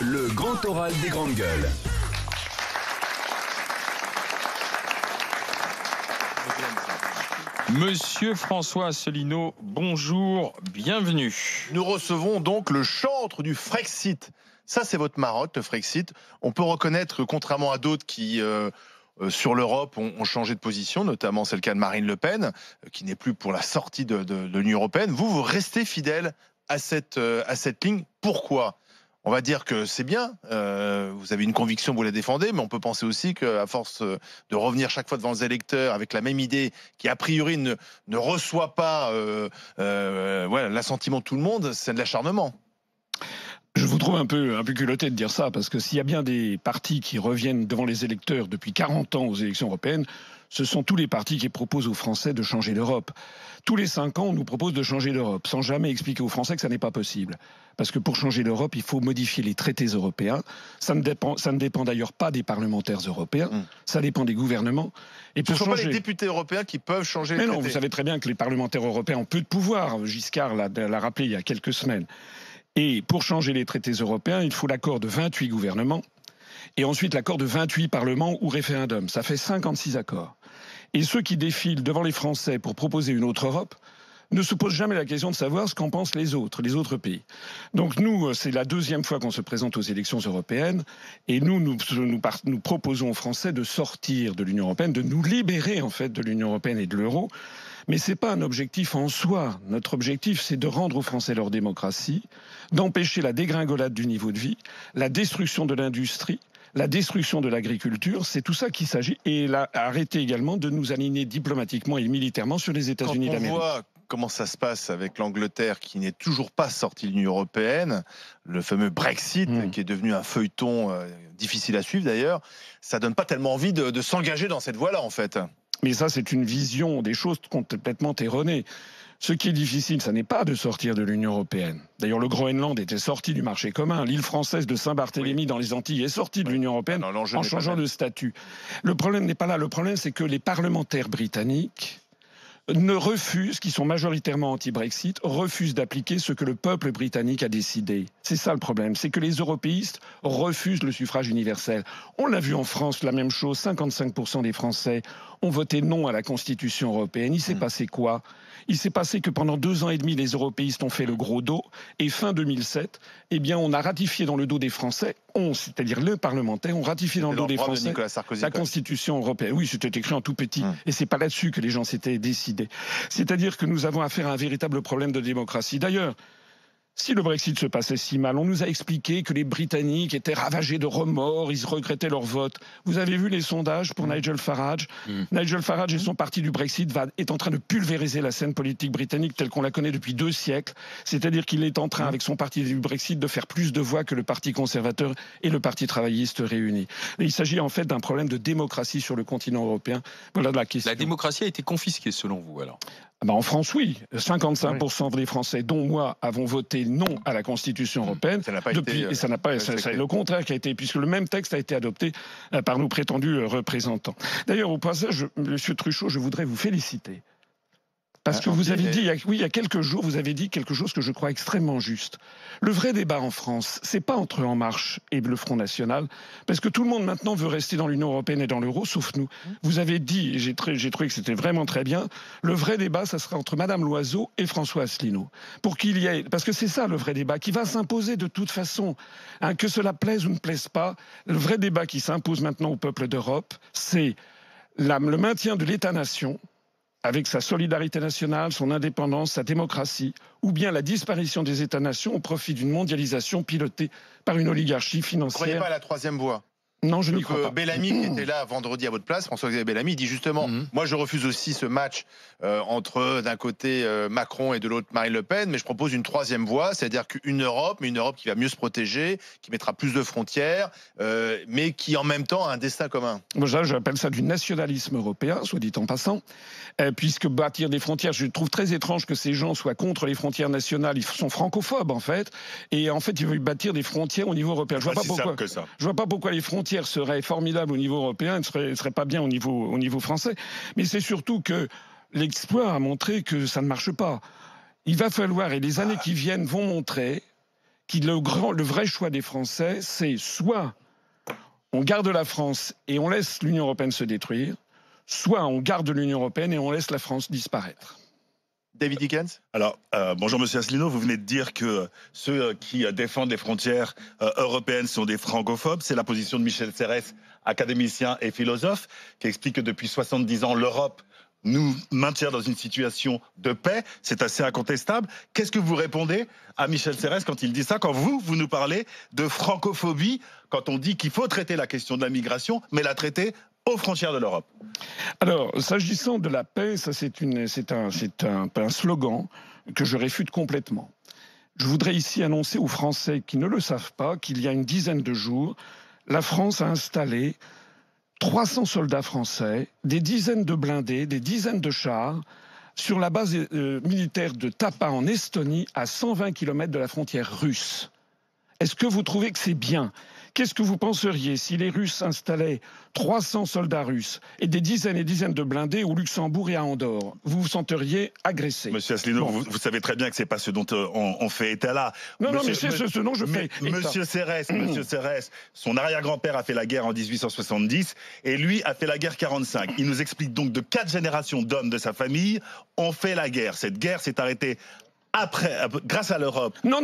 Le grand oral des grandes gueules. Monsieur François Asselineau, bonjour, bienvenue. Nous recevons donc le chantre du Frexit. Ça, c'est votre marotte, le Frexit. On peut reconnaître, contrairement à d'autres qui, sur l'Europe, ont changé de position, notamment c'est le cas de Marine Le Pen, qui n'est plus pour la sortie de l'Union européenne. Vous restez fidèle à cette ligne. Pourquoi ? On va dire que c'est bien, vous avez une conviction, vous la défendez, mais on peut penser aussi qu'à force de revenir chaque fois devant les électeurs avec la même idée qui a priori ne reçoit pas l'assentiment de tout le monde, c'est de l'acharnement. Je vous trouve un peu culotté de dire ça, parce que s'il y a bien des partis qui reviennent devant les électeurs depuis 40 ans aux élections européennes, ce sont tous les partis qui proposent aux Français de changer l'Europe. Tous les 5 ans, on nous propose de changer l'Europe, sans jamais expliquer aux Français que ça n'est pas possible. Parce que pour changer l'Europe, il faut modifier les traités européens. Ça ne dépend d'ailleurs pas des parlementaires européens, ça dépend des gouvernements. Et ce ne sont pas les députés européens qui peuvent changer les traités. Mais non, vous savez très bien que les parlementaires européens ont peu de pouvoir. Giscard l'a rappelé il y a quelques semaines. Et pour changer les traités européens, il faut l'accord de 28 gouvernements et ensuite l'accord de 28 parlements ou référendums. Ça fait 56 accords. Et ceux qui défilent devant les Français pour proposer une autre Europe ne se posent jamais la question de savoir ce qu'en pensent les autres pays. Donc nous, c'est la deuxième fois qu'on se présente aux élections européennes et nous proposons aux Français de sortir de l'Union européenne, de nous libérer en fait de l'Union européenne et de l'euro. Mais ce n'est pas un objectif en soi. Notre objectif, c'est de rendre aux Français leur démocratie, d'empêcher la dégringolade du niveau de vie, la destruction de l'industrie, la destruction de l'agriculture. C'est tout ça qu'il s'agit. Et arrêter également de nous aligner diplomatiquement et militairement sur les États-Unis d'Amérique. Quand on voit comment ça se passe avec l'Angleterre qui n'est toujours pas sortie de l'Union européenne, le fameux Brexit qui est devenu un feuilleton difficile à suivre d'ailleurs, ça donne pas tellement envie de s'engager dans cette voie-là en fait. Mais ça, c'est une vision des choses complètement erronée. Ce qui est difficile, ça n'est pas de sortir de l'Union européenne. D'ailleurs, le Groenland était sorti du marché commun. L'île française de Saint-Barthélemy dans les Antilles est sortie de l'Union européenne en changeant de statut. Le problème n'est pas là. Le problème, c'est que les parlementaires britanniques qui sont majoritairement anti-Brexit, refusent d'appliquer ce que le peuple britannique a décidé. C'est ça le problème, c'est que les européistes refusent le suffrage universel. On l'a vu en France, la même chose, 55% des Français ont voté non à la Constitution européenne. Il s'est passé quoi ? Il s'est passé que pendant 2 ans et demi, les européistes ont fait le gros dos, et fin 2007, eh bien, on a ratifié dans le dos des Français, c'est-à-dire les parlementaires, ont ratifié dans le dos des Français la Constitution européenne. Oui, c'était écrit en tout petit, et c'est pas là-dessus que les gens s'étaient décidés. C'est-à-dire que nous avons affaire à un véritable problème de démocratie. D'ailleurs, si le Brexit se passait si mal, on nous a expliqué que les Britanniques étaient ravagés de remords, ils regrettaient leur vote. Vous avez vu les sondages pour Nigel Farage ? Nigel Farage et son parti du Brexit est en train de pulvériser la scène politique britannique telle qu'on la connaît depuis 2 siècles. C'est-à-dire qu'il est en train, avec son parti du Brexit, de faire plus de voix que le Parti conservateur et le Parti travailliste réunis. Et il s'agit en fait d'un problème de démocratie sur le continent européen. Voilà la question. La démocratie a été confisquée selon vous alors ? En France, oui. 55% des Français, dont moi, avons voté non à la Constitution européenne. Ça n'a pas été. Et ça n'a pas. C'est le contraire qui a été, puisque le même texte a été adopté par nos prétendus représentants. D'ailleurs, au passage, Monsieur Truchot, je voudrais vous féliciter. Parce que vous avez dit, il y a quelques jours, vous avez dit quelque chose que je crois extrêmement juste. Le vrai débat en France, c'est pas entre En Marche et le Front National, parce que tout le monde maintenant veut rester dans l'Union européenne et dans l'euro, sauf nous. Vous avez dit, et j'ai trouvé que c'était vraiment très bien, le vrai débat, ça sera entre Madame Loiseau et François Asselineau. Pour qu'il y ait, parce que c'est ça le vrai débat, qui va s'imposer de toute façon, que cela plaise ou ne plaise pas. Le vrai débat qui s'impose maintenant au peuple d'Europe, c'est le maintien de l'État-nation, avec sa solidarité nationale, son indépendance, sa démocratie, ou bien la disparition des États-nations au profit d'une mondialisation pilotée par une oligarchie financière. Vous ne croyez pas à la troisième voie ? Non, je n'y crois pas. Bellamy, qui était là vendredi à votre place, François-Xavier Bellamy, dit justement moi je refuse aussi ce match entre d'un côté Macron et de l'autre Marine Le Pen, mais je propose une troisième voie, c'est-à-dire qu'une Europe, mais une Europe qui va mieux se protéger, qui mettra plus de frontières, mais qui en même temps a un destin commun. Moi, j'appelle ça du nationalisme européen, soit dit en passant, puisque bâtir des frontières, je trouve très étrange que ces gens soient contre les frontières nationales, ils sont francophobes en fait, et en fait ils veulent bâtir des frontières au niveau européen. Je vois pas pourquoi les frontières serait formidable au niveau européen, ne serait pas bien au niveau français. Mais c'est surtout que l'exploit a montré que ça ne marche pas. Il va falloir, et les années qui viennent vont montrer le vrai choix des Français, c'est soit on garde la France et on laisse l'Union européenne se détruire, soit on garde l'Union européenne et on laisse la France disparaître. David Dickens. Alors, bonjour Monsieur Asselineau, vous venez de dire que ceux qui défendent les frontières européennes sont des francophobes. C'est la position de Michel Serres, académicien et philosophe, qui explique que depuis 70 ans, l'Europe nous maintient dans une situation de paix. C'est assez incontestable. Qu'est-ce que vous répondez à Michel Serres quand il dit ça, quand vous nous parlez de francophobie, quand on dit qu'il faut traiter la question de la migration, mais la traiter aux frontières de l'Europe? Alors, s'agissant de la paix, ça c'est un slogan que je réfute complètement. Je voudrais ici annoncer aux Français qui ne le savent pas qu'il y a une dizaine de jours, la France a installé 300 soldats français, des dizaines de blindés, des dizaines de chars sur la base militaire de Tapa en Estonie, à 120 km de la frontière russe. Est-ce que vous trouvez que c'est bien ? Qu'est-ce que vous penseriez si les Russes installaient 300 soldats russes et des dizaines et dizaines de blindés au Luxembourg et à Andorre? Vous vous senteriez agressé. Monsieur Asselineau, Bon. vous savez très bien que c'est pas ce dont on fait état là. Non, mais c'est ce dont je fais état. Monsieur Serres, son arrière-grand-père a fait la guerre en 1870 et lui a fait la guerre 45. Il nous explique donc de 4 générations d'hommes de sa famille ont fait la guerre. Cette guerre s'est arrêtée grâce à l'Europe. Non,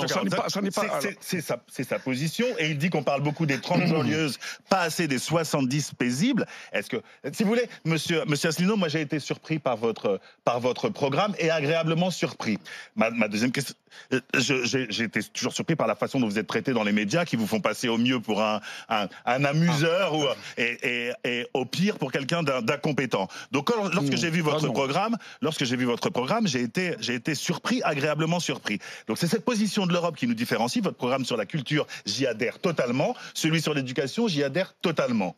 ça n'est pas. C'est sa position, et il dit qu'on parle beaucoup des 30 glorieuses, pas assez des 70 paisibles. Est-ce que, si vous voulez, monsieur Asselineau, moi j'ai été surpris par votre programme et agréablement surpris. Ma deuxième question, j'ai été toujours surpris par la façon dont vous êtes traité dans les médias, qui vous font passer au mieux pour un amuseur et au pire pour quelqu'un d'incompétent. Donc lorsque j'ai vu votre programme, j'ai été surpris, agréablement surpris. Donc c'est cette position de l'Europe qui nous différencie. Votre programme sur la culture, j'y adhère totalement. Celui sur l'éducation, j'y adhère totalement.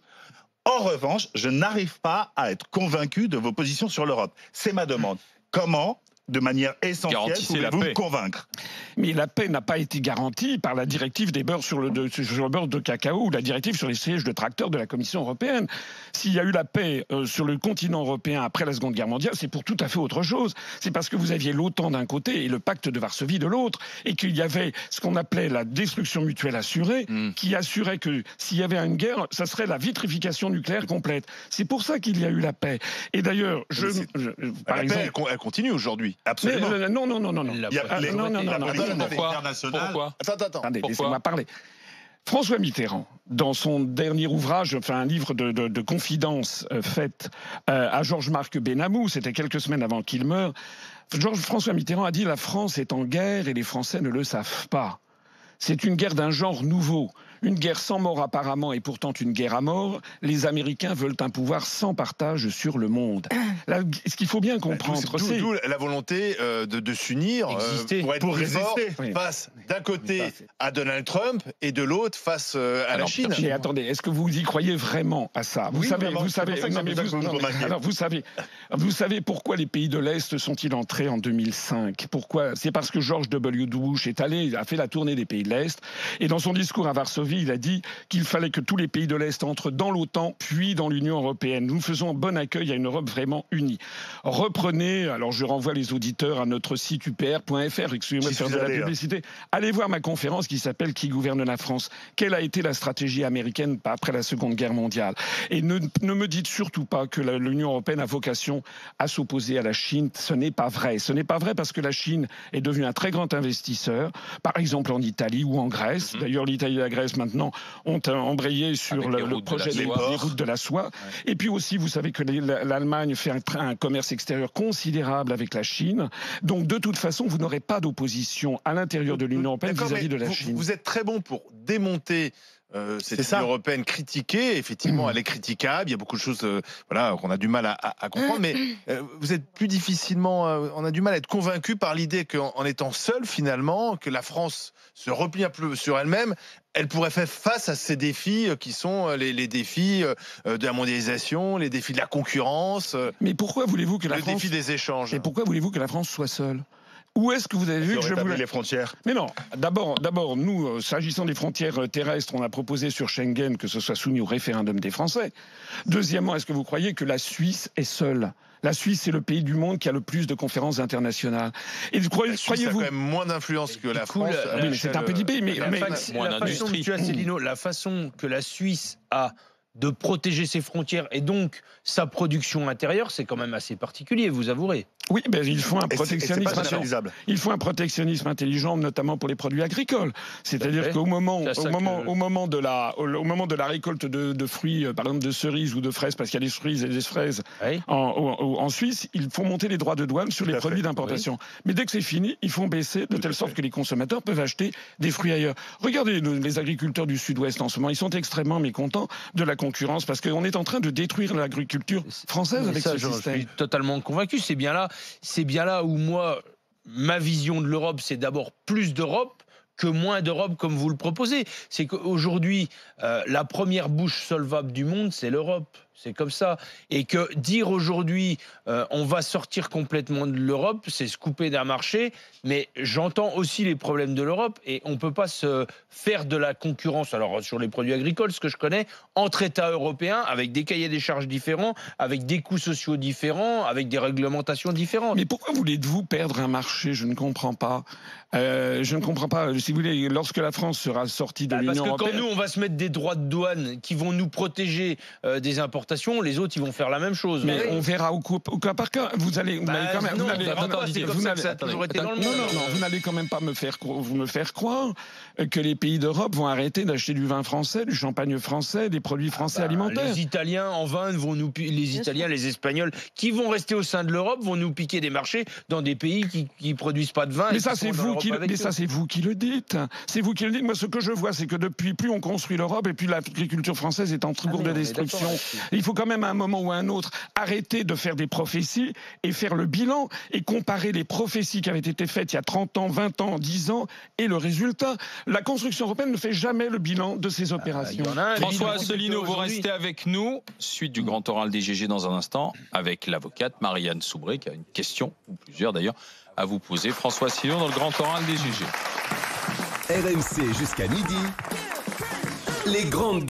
En revanche, je n'arrive pas à être convaincu de vos positions sur l'Europe. C'est ma demande. Comment, de manière essentielle, pouvez-vous me convaincre? Mais la paix n'a pas été garantie par la directive des beurres sur le beurre de cacao ou la directive sur les sièges de tracteurs de la Commission européenne. S'il y a eu la paix sur le continent européen après la Seconde Guerre mondiale, c'est pour tout à fait autre chose. C'est parce que vous aviez l'OTAN d'un côté et le pacte de Varsovie de l'autre, et qu'il y avait ce qu'on appelait la destruction mutuelle assurée, qui assurait que s'il y avait une guerre, ça serait la vitrification nucléaire complète. C'est pour ça qu'il y a eu la paix. Et d'ailleurs, par exemple, elle continue aujourd'hui. Absolument. Non. Pourquoi Attendez, laissez-moi parler. François Mitterrand, dans son dernier ouvrage, un livre de confidences fait à Georges-Marc Benamou, c'était quelques semaines avant qu'il meure, François Mitterrand a dit « La France est en guerre et les Français ne le savent pas. C'est une guerre d'un genre nouveau. Une guerre sans mort apparemment et pourtant une guerre à mort. Les Américains veulent un pouvoir sans partage sur le monde. » Là, ce qu'il faut bien comprendre, c'est... D'où la volonté de s'unir pour résister face d'un côté à Donald Trump et de l'autre face à la Chine. Mais attendez, est-ce que vous y croyez vraiment à ça? Vous savez pourquoi les pays de l'Est sont-ils entrés en 2005? Pourquoi? C'est parce que George W. Bush a fait la tournée des pays de l'Est, et dans son discours à Varsovie, il a dit qu'il fallait que tous les pays de l'Est entrent dans l'OTAN, puis dans l'Union européenne. Nous faisons un bon accueil à une Europe vraiment unie. Reprenez, alors je renvoie les auditeurs à notre site upr.fr, excusez-moi de faire de la publicité. Allez voir ma conférence qui s'appelle « Qui gouverne la France ?» Quelle a été la stratégie américaine après la Seconde Guerre mondiale? Et ne me dites surtout pas que l'Union européenne a vocation à s'opposer à la Chine. Ce n'est pas vrai. Ce n'est pas vrai parce que la Chine est devenue un très grand investisseur, par exemple en Italie ou en Grèce. D'ailleurs, l'Italie et la Grèce maintenant ont embrayé sur le projet des routes de la soie. Et puis aussi, vous savez que l'Allemagne fait un commerce extérieur considérable avec la Chine. Donc, de toute façon, vous n'aurez pas d'opposition à l'intérieur de l'Union européenne vis-à-vis de la Chine. Vous êtes très bon pour démonter cette Union européenne critiquée. Effectivement, elle est critiquable. Il y a beaucoup de choses qu'on a du mal à comprendre. Mais vous êtes plus difficilement... on a du mal à être convaincu par l'idée qu'en étant seul, finalement, que la France se replie un peu sur elle-même, elle pourrait faire face à ces défis qui sont les défis de la mondialisation, les défis de la concurrence. Mais pourquoi voulez-vous que la France... Le défi des échanges. Et pourquoi voulez-vous que la France soit seule? Où est-ce que vous avez vu que je voulais... les frontières. Mais non, d'abord, nous, s'agissant des frontières terrestres, on a proposé sur Schengen que ce soit soumis au référendum des Français. Deuxièmement, est-ce que vous croyez que la Suisse est seule ? La Suisse, c'est le pays du monde qui a le plus de conférences internationales. Et La Suisse a croyez-vous... quand même moins d'influence que la France. Oui, mais c'est un petit pays, mais la façon que la Suisse a de protéger ses frontières et donc sa production intérieure, c'est quand même assez particulier, vous avouerez. Oui, ben, il faut un protectionnisme. C'est pas généralisable. Il faut un protectionnisme intelligent, notamment pour les produits agricoles. C'est-à-dire qu'au moment de la récolte de fruits, par exemple de cerises ou de fraises, parce qu'il y a des cerises et des fraises en Suisse, il faut monter les droits de douane sur les produits d'importation. Oui. Mais dès que c'est fini, ils font baisser de telle sorte que les consommateurs peuvent acheter des fruits ailleurs. Regardez les agriculteurs du Sud-Ouest en ce moment, ils sont extrêmement mécontents de la concurrence parce qu'on est en train de détruire l'agriculture française avec ce système. Je suis totalement convaincu. C'est bien là où moi, ma vision de l'Europe, c'est d'abord plus d'Europe que moins d'Europe comme vous le proposez. C'est qu'aujourd'hui, la première bouche solvable du monde, c'est l'Europe. C'est comme ça. Et que dire aujourd'hui, on va sortir complètement de l'Europe, c'est se couper d'un marché. Mais j'entends aussi les problèmes de l'Europe et on ne peut pas se faire de la concurrence, alors sur les produits agricoles, ce que je connais, entre États européens, avec des cahiers des charges différents, avec des coûts sociaux différents, avec des réglementations différentes. Mais pourquoi voulez-vous perdre un marché ? Je ne comprends pas. Je ne comprends pas. Si vous voulez, lorsque la France sera sortie de l'Union européenne... Parce que quand nous, on va se mettre des droits de douane qui vont nous protéger des importations, les autres, ils vont faire la même chose. Mais on verra au cas par cas. Vous allez quand même pas me faire croire que les pays d'Europe vont arrêter d'acheter du vin français, du champagne français, des produits français alimentaires. Les Italiens en vin les Espagnols, qui vont rester au sein de l'Europe, vont nous piquer des marchés dans des pays qui produisent pas de vin. Mais ça, c'est vous qui le dites. C'est vous qui le dites. Moi, ce que je vois, c'est que depuis, plus on construit l'Europe, et plus l'agriculture française est en cours de destruction. Il faut quand même à un moment ou à un autre arrêter de faire des prophéties et faire le bilan et comparer les prophéties qui avaient été faites il y a 30 ans, 20 ans, 10 ans et le résultat. La construction européenne ne fait jamais le bilan de ses opérations. François Asselineau, vous restez avec nous. Suite du grand oral des GG dans un instant avec l'avocate Marianne Soubré qui a une question, ou plusieurs d'ailleurs, à vous poser. François Asselineau dans le grand oral des GG. RMC jusqu'à midi. Les grandes